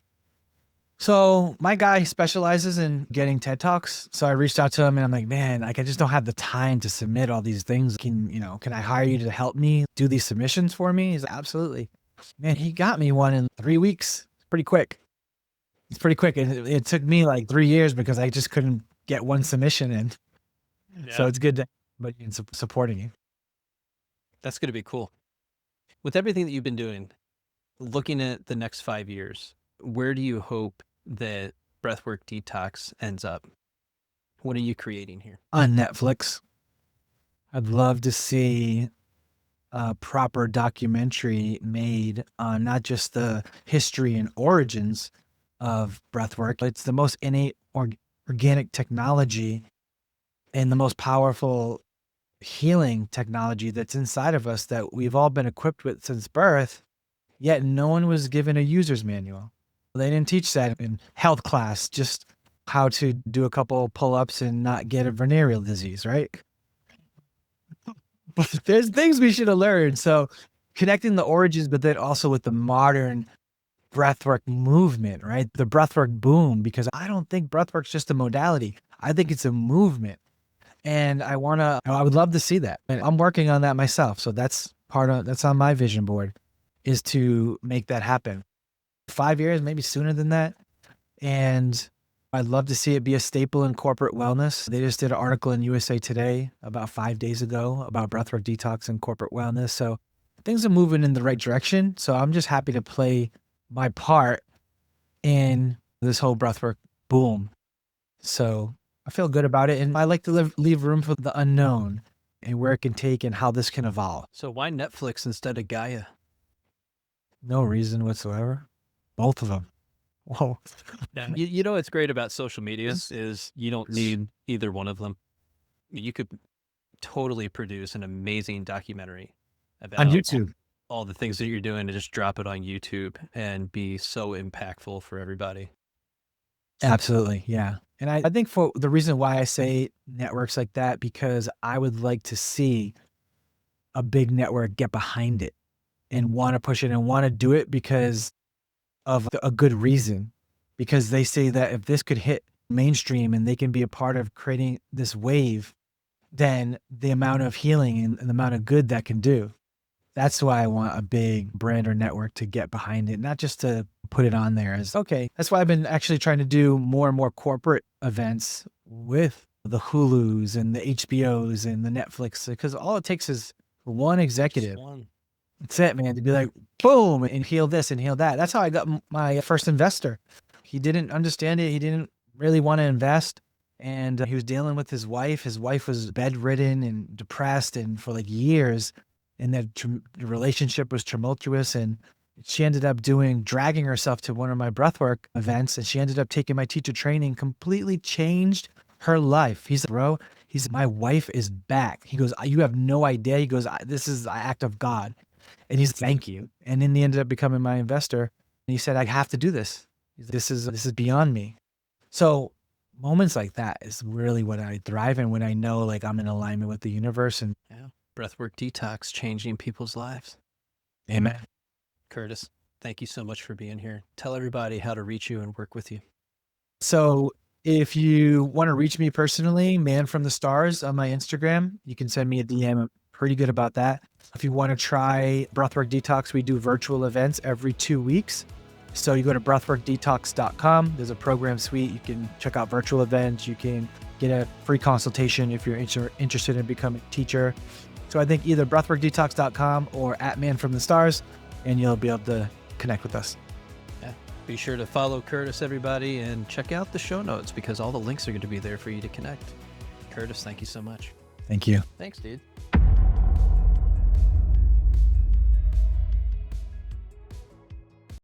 So my guy specializes in getting TED Talks. So I reached out to him and I'm like, man, like I just don't have the time to submit all these things. Can I hire you to help me do these submissions for me? He's like, absolutely. Man, he got me one in 3 weeks. It's pretty quick. And it took me like 3 years because I just couldn't get one submission in. Yeah. So it's good to but supporting you. That's going to be cool. With everything that you've been doing, looking at the next 5 years, where do you hope that Breathwork Detox ends up? What are you creating here? On Netflix. I'd love to see a proper documentary made on not just the history and origins of breathwork. It's the most innate organic technology and the most powerful healing technology that's inside of us that we've all been equipped with since birth, yet no one was given a user's manual. They didn't teach that in health class, just how to do a couple pull-ups and not get a venereal disease, right? But there's things we should have learned. So connecting the origins, but then also with the modern breathwork movement, right? The breathwork boom, because I don't think breathwork's just a modality. I think it's a movement. And I would love to see that. And I'm working on that myself. So that's on my vision board, is to make that happen. 5 years, maybe sooner than that. And I'd love to see it be a staple in corporate wellness. They just did an article in USA Today about 5 days ago about breathwork detox and corporate wellness. So things are moving in the right direction. So I'm just happy to play my part in this whole breathwork boom. So I feel good about it. And I like to leave room for the unknown and where it can take and how this can evolve. So why Netflix instead of Gaia? No reason whatsoever. Both of them. Whoa. You know what's great about social media is you don't need either one of them. You could totally produce an amazing documentary about on YouTube, all the things that you're doing, and just drop it on YouTube and be so impactful for everybody. Absolutely. Yeah. And I think for the reason why I say networks like that, because I would like to see a big network get behind it and want to push it and want to do it because of a good reason, because they say that if this could hit mainstream and they can be a part of creating this wave, then the amount of healing and the amount of good that can do. That's why I want a big brand or network to get behind it, not just to put it on there as, okay. That's why I've been actually trying to do more and more corporate events with the Hulus and the HBOs and the Netflix, because all it takes is one executive. That's it, man, to be like, boom, and heal this and heal that. That's how I got my first investor. He didn't understand it. He didn't really want to invest. And he was dealing with his wife. His wife was bedridden and depressed and for like years. And the relationship was tumultuous. And she ended up dragging herself to one of my breathwork events. And she ended up taking my teacher training, completely changed her life. He's like, bro, my wife is back. He goes, you have no idea. He goes, this is an act of God. And he's thank you. And then he ended up becoming my investor. And he said, I have to do this. This is beyond me. So moments like that is really what I thrive in, when I know like I'm in alignment with the universe. And yeah, Breathwork Detox, changing people's lives. Amen. Kurtis, thank you so much for being here. Tell everybody how to reach you and work with you. So if you want to reach me personally, Man from the Stars on my Instagram, you can send me a DM. I'm pretty good about that. If you want to try Breathwork Detox, we do virtual events every 2 weeks. So you go to breathworkdetox.com. There's a program suite. You can check out virtual events. You can get a free consultation if you're interested in becoming a teacher. So I think either breathworkdetox.com or @manfromthestars, and you'll be able to connect with us. Yeah. Be sure to follow Kurtis, everybody, and check out the show notes because all the links are going to be there for you to connect. Kurtis, thank you so much. Thank you. Thanks, dude.